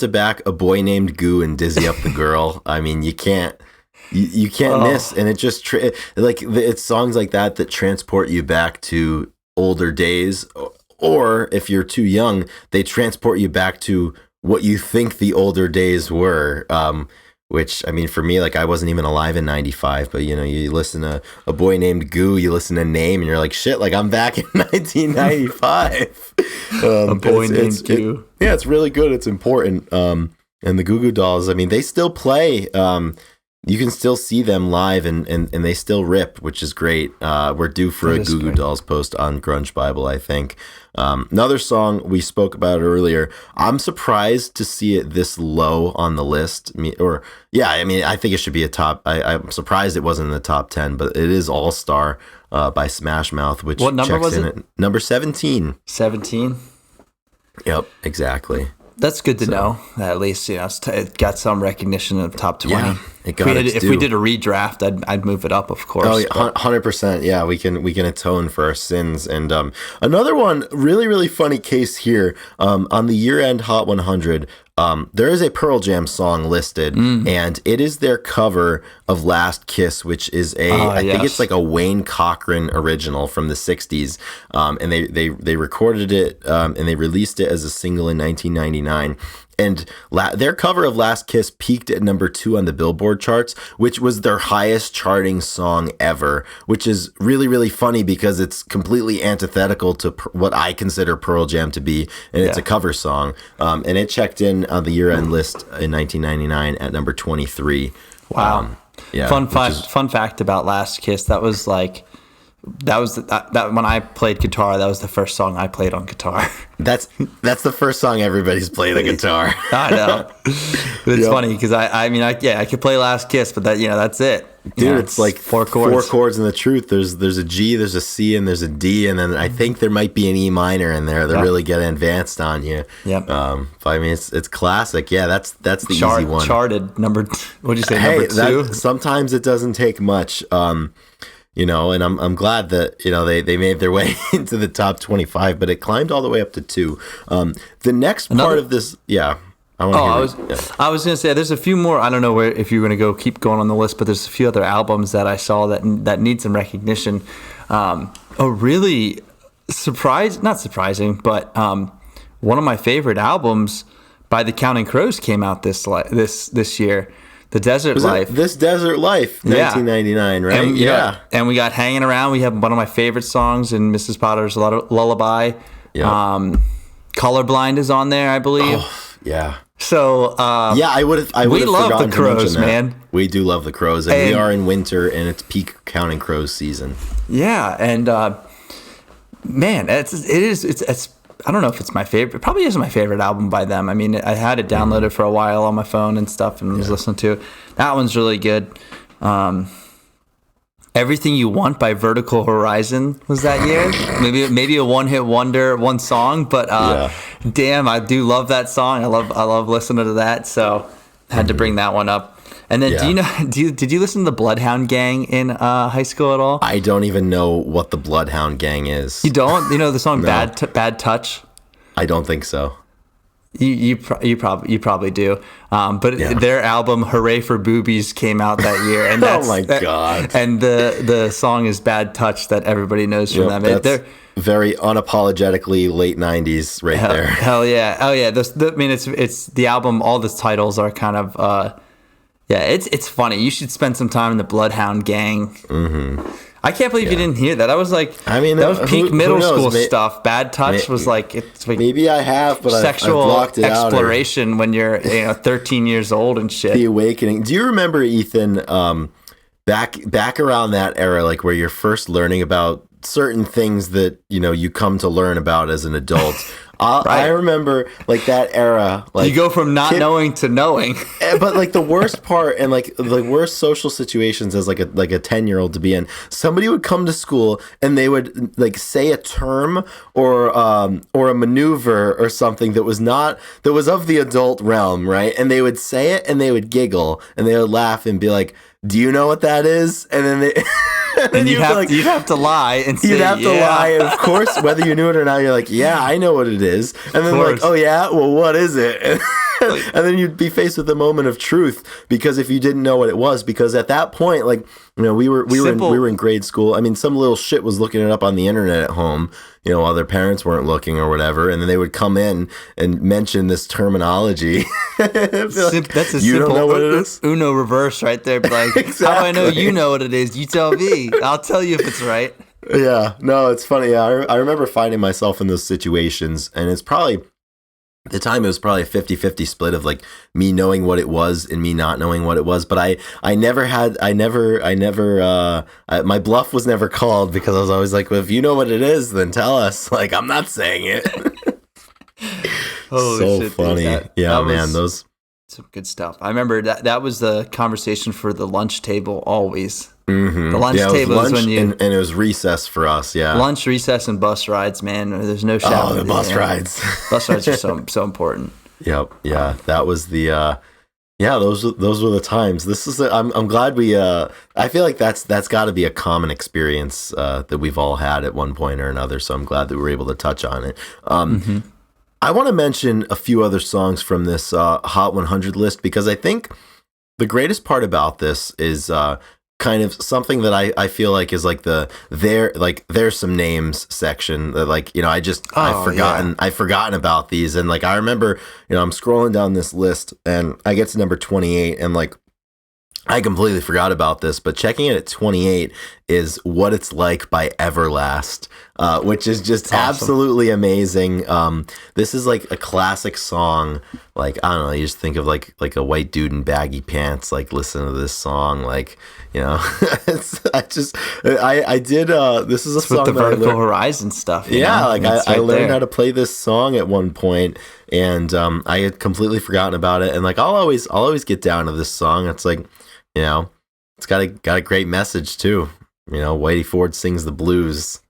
to back, A Boy Named Goo and Dizzy Up the Girl. You can't miss, and it just it's songs like that transport you back to older days, or if you're too young, they transport you back to what you think the older days were, which, for me, like I wasn't even alive in 95, but you listen to A Boy Named Goo, you listen to Name, and you're like, shit, like I'm back in 1995. A Boy Named Goo. It's really good. It's important. And the Goo Goo Dolls, they still play, you can still see them live, and they still rip, which is great. We're due for a Goo Goo Dolls post on Grunge Bible, I think. Another song we spoke about earlier. I'm surprised to see it this low on the list. I think it should be a top. I'm surprised it wasn't in the top 10, but it is All Star by Smash Mouth, which what number checks was in it? at number 17. 17. Yep, exactly. That's good to know. At least it got some recognition in the top 20. Yeah, if we did a redraft, I'd move it up, of course. Oh, yeah, 100%. Yeah, we can atone for our sins. And another one, really, really funny case here. On the year-end Hot 100, there is a Pearl Jam song listed, and it is their cover of Last Kiss, which is I think it's like a Wayne Cochran original from the 60s. And they recorded it, and they released it as a single in 1999. And their cover of Last Kiss peaked at number 2 on the Billboard charts, which was their highest charting song ever, which is really, really funny because it's completely antithetical to what I consider Pearl Jam to be, and it's a cover song. And it checked in on the year-end list in 1999 at number 23. Wow. Fun fact about Last Kiss, that was when I played guitar, that was the first song I played on guitar. That's the first song everybody's played the guitar. I know. It's funny because I could play Last Kiss, but that's it. Dude, it's like four chords. 4 chords in the truth. There's a G, there's a C, and there's a D, and then I think there might be an E minor in there that really get advanced on you. Yep. But I mean, it's classic. Yeah, that's the easy one. Charted number. What'd you say? Number 2. Sometimes it doesn't take much. And I'm glad that they made their way into the top 25, but it climbed all the way up to 2. The next part of this, I was going to say there's a few more. I don't know if you're going to keep going on the list, but there's a few other albums that I saw that need some recognition. Really not surprising, but one of my favorite albums by the Counting Crows came out this year. The Desert Life. This Desert Life, 1999, right? And we got Hanging Around. We have one of my favorite songs in Mrs. Potter's Lullaby. Yeah. Colorblind is on there, I believe. Oh, yeah. So I would have. We love the Crows, man. We do love the Crows, and we are in winter, and it's peak Counting Crows season. Yeah, and man, it's. I don't know if it's my favorite. It probably is my favorite album by them. I mean, I had it downloaded for a while on my phone and stuff, and was listening to it. That one's really good. Everything You Want by Vertical Horizon was that year. Maybe a one-hit wonder, one song, but damn, I do love that song. I love listening to that. So had to bring that one up. And then, did you listen to the Bloodhound Gang in high school at all? I don't even know what the Bloodhound Gang is. You don't? You know the song Bad Touch? I don't think so. You probably do. But their album Hooray for Boobies came out that year, and oh my god! And the song is Bad Touch that everybody knows from them. That's very unapologetically late '90s, there. Hell yeah! Oh yeah! It's the album. All the titles are kind of. It's funny. You should spend some time in the Bloodhound Gang. Mm-hmm. I can't believe you didn't hear that. That was that was peak middle school stuff. Bad Touch was it's like maybe I have, but sexual I've blocked it exploration when you're 13 years old and shit. The Awakening. Do you remember, Ethan? Back around that era, like where you're first learning about certain things that you come to learn about as an adult. I remember that era. You go from not knowing to knowing. But the worst part and the worst social situations as like a 10-year-old to be in. Somebody would come to school and they would say a term or a maneuver or something that was of the adult realm, right? And they would say it and they would giggle and they would laugh and be like, "Do you know what that is?" And then they. And you'd have to lie and say, you'd have to lie, and of course, whether you knew it or not, you're like, "Yeah, I know what it is." And then they're like, "Oh yeah, well, what is it?" And then you'd be faced with the moment of truth because if you didn't know what it was, because at that point, we were in grade school. I mean, some little shit was looking it up on the internet at home, while their parents weren't looking or whatever, and then they would come in and mention this terminology. That's a you simple don't know what it is? Uno reverse right there. Exactly. How do I know you know what it is? You tell me. I'll tell you if it's right. Yeah, no, it's funny. I remember finding myself in those situations, and it's probably at the time it was probably a 50-50 split of like me knowing what it was and me not knowing what it was, but I never my bluff was never called, because I was always like, well, if you know what it is, then tell us. Like, I'm not saying it. So shit, funny. That man, those some good stuff. I remember that was the conversation for the lunch table always. Mm-hmm. The lunch table is when you and it was recess for us. Yeah, lunch, recess, and bus rides. Man, there's no shout. Oh, the bus rides. Bus rides are so important. Yep. Yeah, that was the. Yeah, those were the times. This is. I'm glad we. I feel like that's got to be a common experience that we've all had at one point or another. So I'm glad that we were able to touch on it. I want to mention a few other songs from this Hot 100 list, because I think the greatest part about this is kind of something that I feel like is like there's some names section that, like, you know, I've forgotten about these. And like, I remember, you know, I'm scrolling down this list and I get to number 28 and like, I completely forgot about this, but checking it at 28 is What It's Like by Everlast, which is just absolutely amazing. This is like a classic song. Like, I don't know, you just think of like a white dude in baggy pants, like listen to this song, like, you know, this is a song with the Vertical Horizon stuff. Yeah, like I learned how to play this song at one point, and I had completely forgotten about it. And like, I'll always get down to this song. It's like, you know, it's got a great message too. You know, Whitey Ford sings the blues.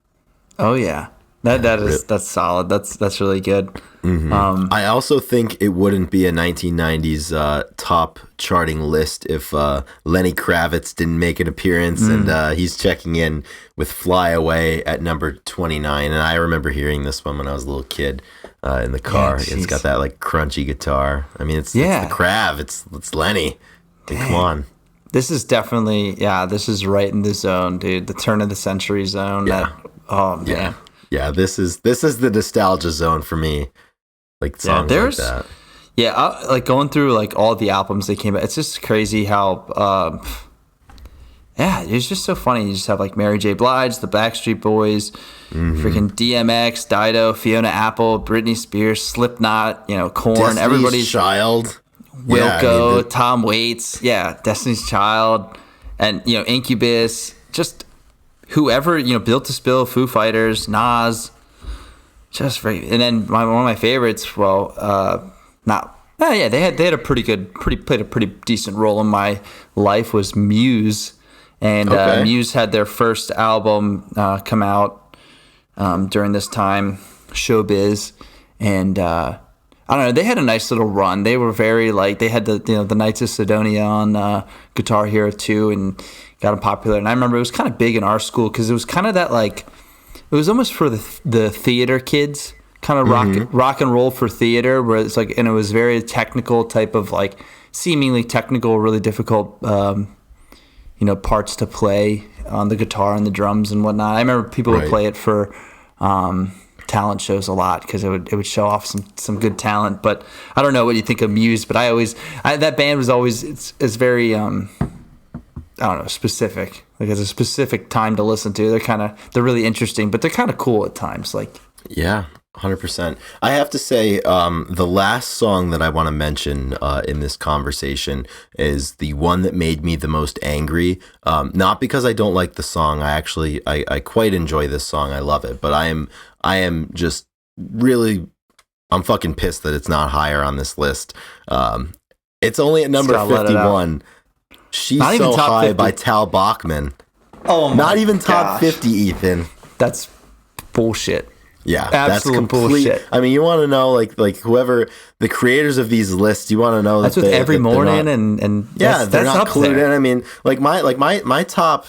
Oh yeah, that's solid. That's really good. Mm-hmm. I also think it wouldn't be a 1990s top charting list if Lenny Kravitz didn't make an appearance, and he's checking in with "Fly Away" at number 29. And I remember hearing this one when I was a little kid in the car. Yeah, it's got that like crunchy guitar. I mean, it's the Krav. It's Lenny. Come on. This is definitely, this is right in the zone, dude. The turn of the century zone. Yeah. Man. Yeah, this is the nostalgia zone for me. Like songs like that. Yeah, like going through like all the albums that came out. It's just crazy how, it's just so funny. You just have like Mary J. Blige, the Backstreet Boys, freaking DMX, Dido, Fiona Apple, Britney Spears, Slipknot, you know, Korn, Destiny's everybody's Child. Wilco, Tom Waits, Destiny's Child, and, you know, Incubus, just whoever, you know, Built to Spill, Foo Fighters, Nas, just very. And then one of my favorites, they had a played a pretty decent role in my life, was Muse, and Muse had their first album come out during this time, Showbiz, and I don't know. They had a nice little run. They were very they had the Knights of Sidonia on Guitar Hero 2 and got them popular. And I remember it was kind of big in our school because it was kind of that it was almost for the theater kids, kind of rock and roll for theater, where it's like, and it was very technical type of like seemingly technical, really difficult, parts to play on the guitar and the drums and whatnot. I remember people would play it for talent shows a lot because it would show off some good talent. But I don't know what you think of Muse, but that band was always it's very I don't know, specific. Like, it's a specific time to listen to. They're really interesting, but they're kind of cool at times. Like, yeah, 100%. I have to say, the last song that I want to mention in this conversation is the one that made me the most angry. Not because I don't like the song. I quite enjoy this song. I love it. But I am just really, I'm fucking pissed that it's not higher on this list. It's only at number 51. She's So High 50. by Tal Bachman. Oh my Not even top gosh. 50, Ethan. That's bullshit. Yeah, absolute bullshit. I mean, you want to know, like whoever the creators of these lists, you want to know that's with Every Morning and yeah, they're not clued there. in. I mean, my top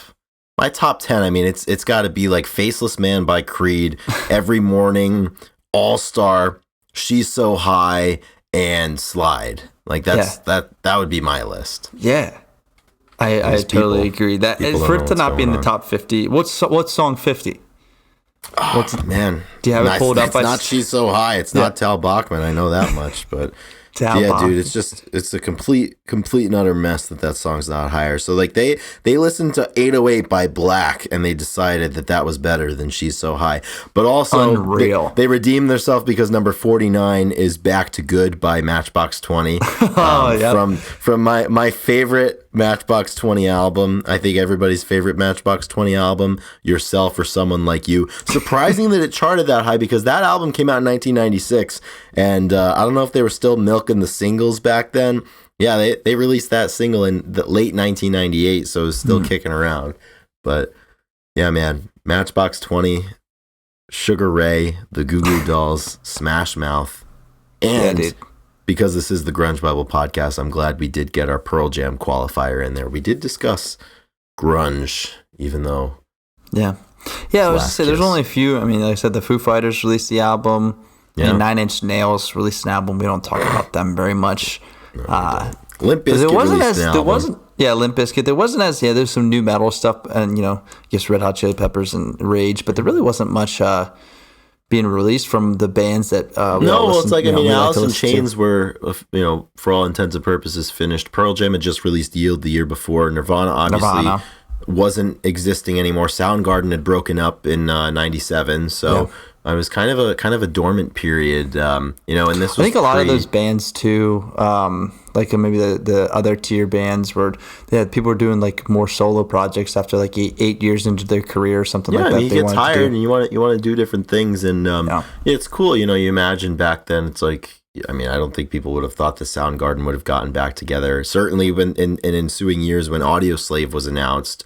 10. I mean, it's got to be like Faceless Man by Creed, Every Morning, All Star, She's So High, and Slide. Like that would be my list. Yeah. I totally agree. That for it to not be in the top 50. What's song 50? Oh, man. Do you have it pulled up? It's not She's So High. It's not Tal Bachman. I know that much, but Yeah, dude, it's a complete and utter mess that song's not higher. So like they listened to 808 by Black and they decided that was better than She's So High. But also Unreal. They redeemed themselves because number 49 is Back to Good by Matchbox 20. Yep. From my favorite Matchbox 20 album, I think everybody's favorite Matchbox 20 album, Yourself or Someone Like You. Surprising that it charted that high because that album came out in 1996, and I don't know if they were still milking the singles back then. Yeah, they released that single in the late 1998, so it was still kicking around. But yeah, man, Matchbox 20, Sugar Ray, the Goo Goo Dolls, Smash Mouth, and because this is the Grunge Bible podcast, I'm glad we did get our Pearl Jam qualifier in there. We did discuss grunge, even though I was just say there's only a few. I mean, like I said, the Foo Fighters released the album. Yeah. And 9 Inch Nails released an album. We don't talk about them very much. Limp Bizkit released an album. Limp Bizkit. There wasn't as there's some new metal stuff, and I guess Red Hot Chili Peppers and Rage, but there really wasn't much being released from the bands that. It's like Alice in Chains were for all intents and purposes finished. Pearl Jam had just released Yield the year before. Nirvana obviously wasn't existing anymore. Soundgarden had broken up in '97, so. It was kind of a dormant period, and this was. I think a lot of those bands too, like maybe the other tier bands people were doing like more solo projects after like 8 years into their career or something like that. You get tired and you want to do different things, and it's cool. You imagine back then, it's like. I mean, I don't think people would have thought the Soundgarden would have gotten back together. Certainly, when in ensuing years when Audioslave was announced.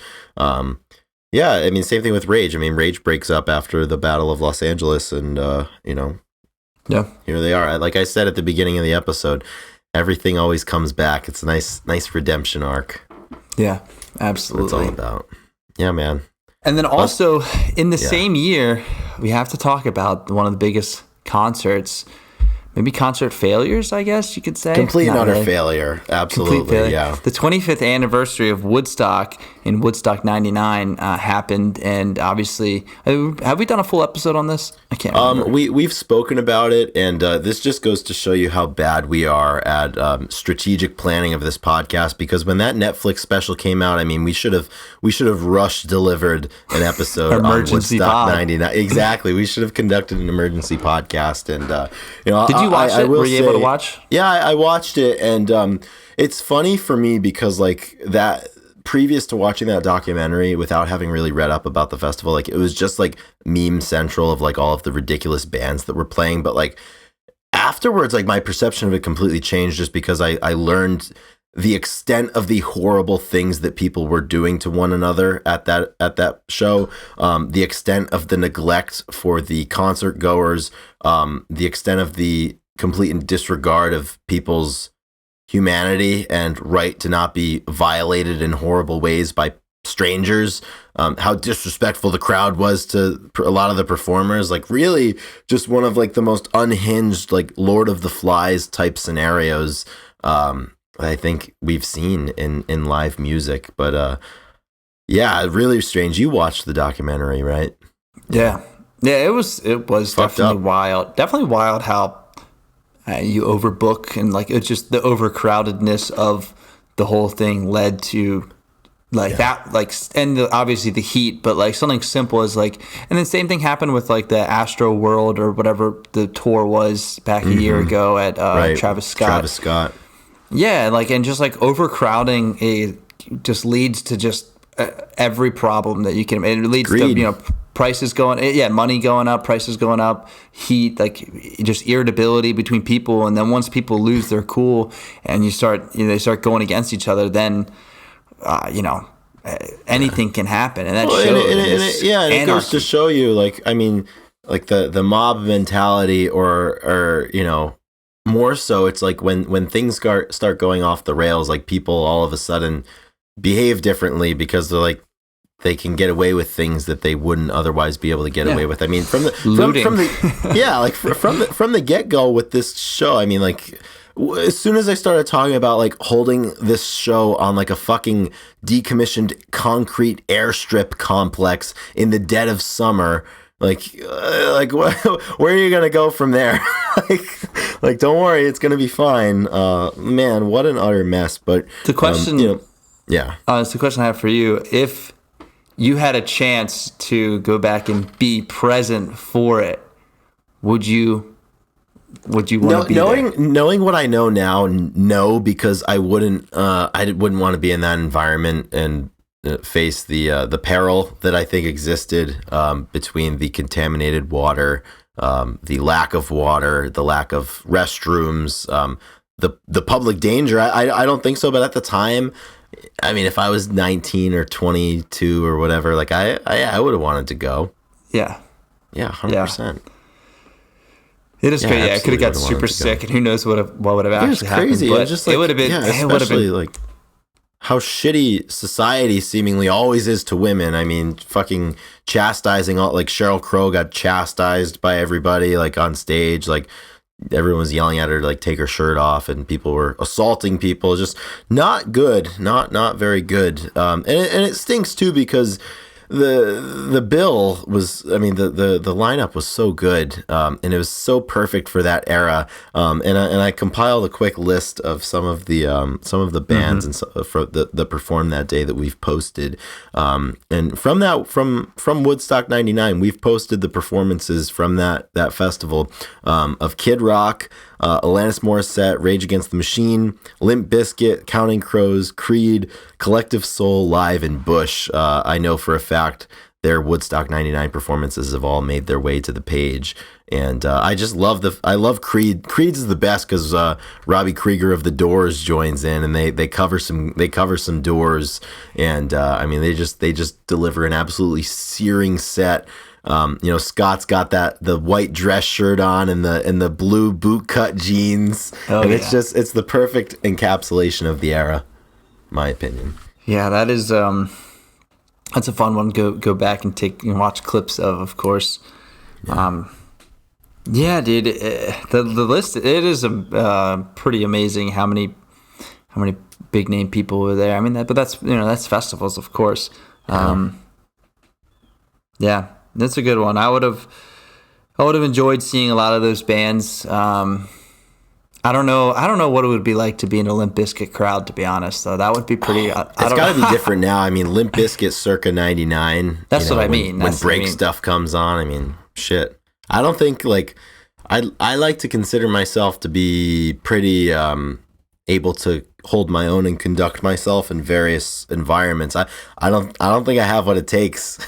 Yeah, I mean, same thing with Rage. I mean, Rage breaks up after the Battle of Los Angeles, and here they are. Like I said at the beginning of the episode, everything always comes back. It's a nice redemption arc. Yeah, absolutely. That's all about. Yeah, man. And then also in the same year, we have to talk about one of the biggest concerts. Maybe concert failures, I guess you could say. Complete and utter failure. Absolutely, failure. Yeah. The 25th anniversary of Woodstock in Woodstock 99 happened, and obviously, have we done a full episode on this? I can't remember. We've spoken about it, and this just goes to show you how bad we are at strategic planning of this podcast, because when that Netflix special came out, I mean, we should have rush delivered an episode on Woodstock 99. Exactly. We should have conducted an emergency podcast, and Did you watch it? Were you able to watch? Yeah, I watched it, and it's funny for me because like that. Previous to watching that documentary, without having really read up about the festival, like it was just like meme central of like all of the ridiculous bands that were playing. But like afterwards, like my perception of it completely changed, just because I learned the extent of the horrible things that people were doing to one another at that show, the extent of the neglect for the concert goers, the extent of the complete disregard of people's humanity and right to not be violated in horrible ways by strangers, how disrespectful the crowd was to a lot of the performers, like really just one of like the most unhinged, like Lord of the Flies type scenarios I think we've seen in live music. But yeah, really strange. You watched the documentary, right? Yeah, it was definitely wild. Definitely wild how you overbook, and like it's just the overcrowdedness of the whole thing led to that, like, and obviously the heat, but like something simple as like, and then same thing happened with like the Astro World or whatever the tour was back a year ago at Travis Scott. Yeah, like, and just like overcrowding just leads to just every problem that you can. It leads to prices going, money going up, prices going up, heat, like just irritability between people, and then once people lose their cool and they start going against each other, then anything can happen, and that it goes to show you, like, I mean, like the mob mentality, or more so, it's like when things start going off the rails, like people all of a sudden behave differently because they're like, they can get away with things that they wouldn't otherwise be able to get away with. I mean, from the get-go with this show, I mean, like, as soon as I started talking about like holding this show on like a fucking decommissioned concrete airstrip complex in the dead of summer, like where are you gonna go from there? like don't worry, it's gonna be fine. Man, what an utter mess. But the question, yeah, it's the question I have for you. If you had a chance to go back and be present for it, would you want to be there? Knowing what I know now, no, because I wouldn't want to be in that environment and face the peril that I think existed between the contaminated water, the lack of water, the lack of restrooms, the public danger. I don't think so, but at the time, I mean, if I was 19 or 22 or whatever, like I would have wanted to go. Yeah. Yeah, 100%. It is crazy. I could have got super sick, and who knows what would have actually happened. Crazy. But it would have been. It would have been like how shitty society seemingly always is to women. I mean, fucking chastising all, like Sheryl Crow got chastised by everybody, like on stage, like everyone was yelling at her to like take her shirt off, and people were assaulting people. Just not good, not very good. And it stinks too, because the bill was, I mean, the lineup was so good, and it was so perfect for that era. And I compiled a quick list of some of the bands and for the performed that day that we've posted. And from Woodstock '99, we've posted the performances from that festival of Kid Rock, Alanis Morissette, Rage Against the Machine, Limp Bizkit, Counting Crows, Creed, Collective Soul, Live, and Bush. I know for a fact their Woodstock '99 performances have all made their way to the page, and I just love I love Creed. Creed's the best because Robbie Krieger of the Doors joins in, and they cover some Doors, and I mean they just deliver an absolutely searing set. Scott's got the white dress shirt on and the blue bootcut jeans, and it's the perfect encapsulation of the era, my opinion. Yeah, that is that's a fun one. Go back and watch clips of course. Yeah, dude, the list, it is pretty amazing how many big name people were there. I mean that's festivals, of course. Yeah. That's a good one. I would have enjoyed seeing a lot of those bands. I don't know what it would be like to be in a Limp Bizkit crowd, to be honest, though. That would be pretty... It's got to be different now. I mean, Limp Bizkit circa 99. That's what I mean. When break stuff comes on, I mean, shit. I don't think, like... I like to consider myself to be pretty able to hold my own and conduct myself in various environments. I don't think I have what it takes.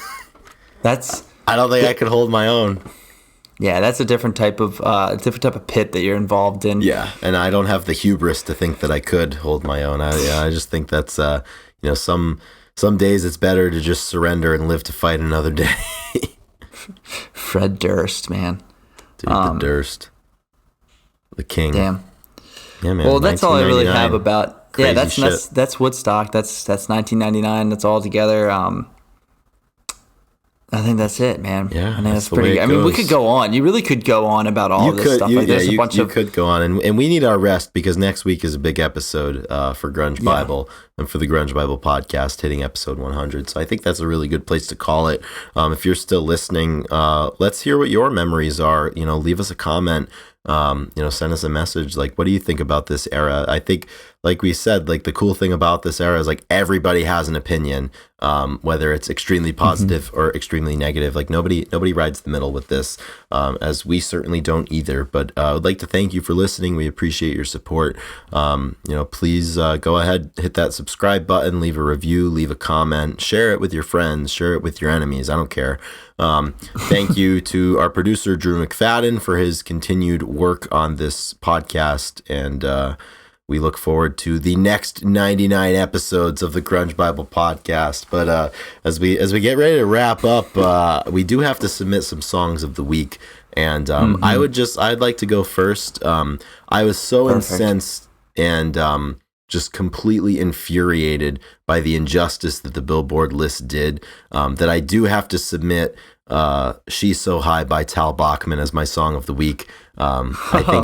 I don't think I could hold my own. Yeah, that's a different type of pit that you're involved in. Yeah, and I don't have the hubris to think that I could hold my own. I just think that's some days it's better to just surrender and live to fight another day. Fred Durst, man, dude, the Durst, the king. Damn. Yeah, man. Well, that's all I really have about. Yeah, that's Woodstock. That's 1999. That's all together. I think that's it, man. Yeah, I think that's pretty good. I mean, we could go on. You really could go on about all this stuff. You could go on, and we need our rest because next week is a big episode for Grunge Bible and for the Grunge Bible podcast, hitting episode 100. So I think that's a really good place to call it. If you're still listening, let's hear what your memories are. Leave us a comment. Send us a message. Like, what do you think about this era? I think, like we said, like the cool thing about this era is like everybody has an opinion, whether it's extremely positive or extremely negative. Like nobody rides the middle with this, as we certainly don't either. But I would like to thank you for listening. We appreciate your support. Please go ahead, hit that subscribe button, leave a review, leave a comment, share it with your friends, share it with your enemies. I don't care. Thank you to our producer, Drew McFadden, for his continued work on this podcast. And we look forward to the next 99 episodes of the Grunge Bible podcast. But as we get ready to wrap up, we do have to submit some songs of the week. And I'd like to go first. I was so incensed and just completely infuriated by the injustice that the Billboard list did, that I do have to submit She's So High by Tal Bachman as my song of the week. I think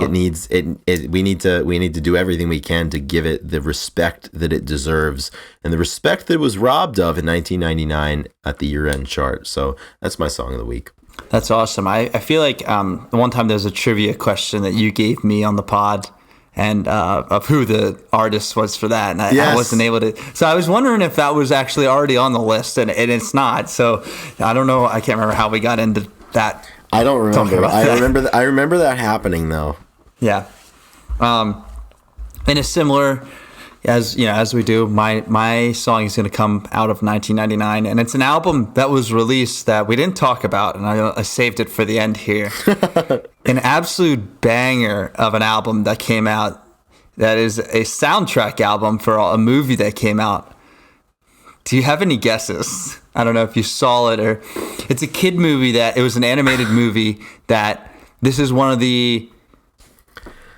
we need to do everything we can to give it the respect that it deserves and the respect that it was robbed of in 1999 at the year-end chart. So that's my song of the week. That's awesome. I feel like one time there was a trivia question that you gave me on the pod, and of who the artist was for that, and I wasn't able to. So I was wondering if that was actually already on the list, and it's not. So I don't know. I can't remember how we got into that. I don't remember. I remember that happening though. Yeah. In a similar, as we do, my song is going to come out of 1999, and it's an album that was released that we didn't talk about, and I saved it for the end here. An absolute banger of an album that came out, that is a soundtrack album for a movie that came out. Do you have any guesses? I don't know if you saw it, or it's a kid movie it was an animated movie that this is one of the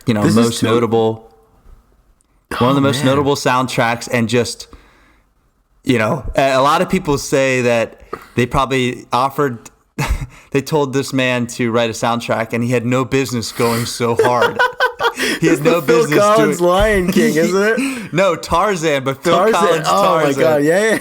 most notable. One of the most notable soundtracks, and just, a lot of people say that they probably they told this man to write a soundtrack, and he had no business going so hard. He had no business doing. Phil Collins' Lion King, isn't it? No, Tarzan, but Phil Collins' Tarzan. Oh my God, yeah.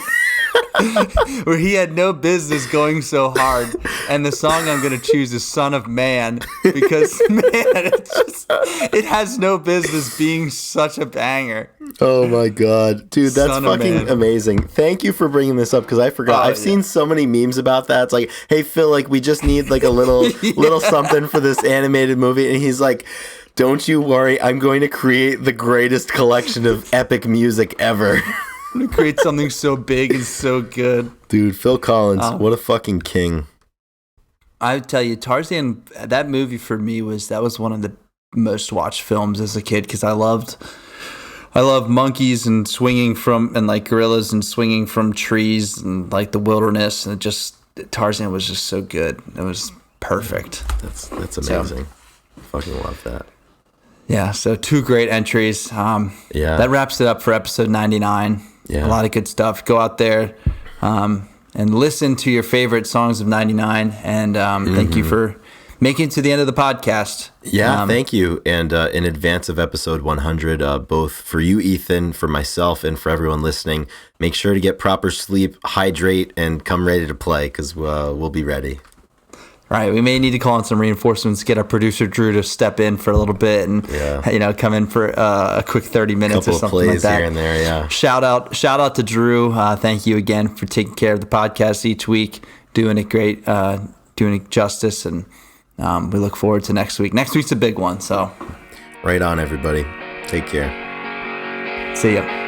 Where he had no business going so hard, and the song I'm going to choose is "Son of Man" because it has no business being such a banger. Oh my God, dude, that's fucking amazing. Thank you for bringing this up because I forgot. I've seen so many memes about that. It's like, hey Phil, like we just need like a little little something for this animated movie, and he's like, don't you worry, I'm going to create the greatest collection of epic music ever. Create something so big and so good. Dude, Phil Collins, what a fucking king. I would tell you, Tarzan, that movie for me was one of the most watched films as a kid because I loved monkeys and swinging and like gorillas and swinging from trees and like the wilderness, and Tarzan was just so good. It was perfect. That's amazing. I fucking love that. Yeah, so 2 great entries. That wraps it up for episode 99. Yeah. A lot of good stuff. Go out there and listen to your favorite songs of 99. And thank you for making it to the end of the podcast. Yeah, thank you. And in advance of episode 100, both for you, Ethan, for myself, and for everyone listening, make sure to get proper sleep, hydrate, and come ready to play because we'll be ready. All right, we may need to call in some reinforcements, get our producer Drew to step in for a little bit, and come in for a quick 30 minutes or something like that. Here and there, yeah. Shout out to Drew. Thank you again for taking care of the podcast each week, doing it great, doing it justice, and we look forward to next week. Next week's a big one, so. Right on, everybody. Take care. See ya.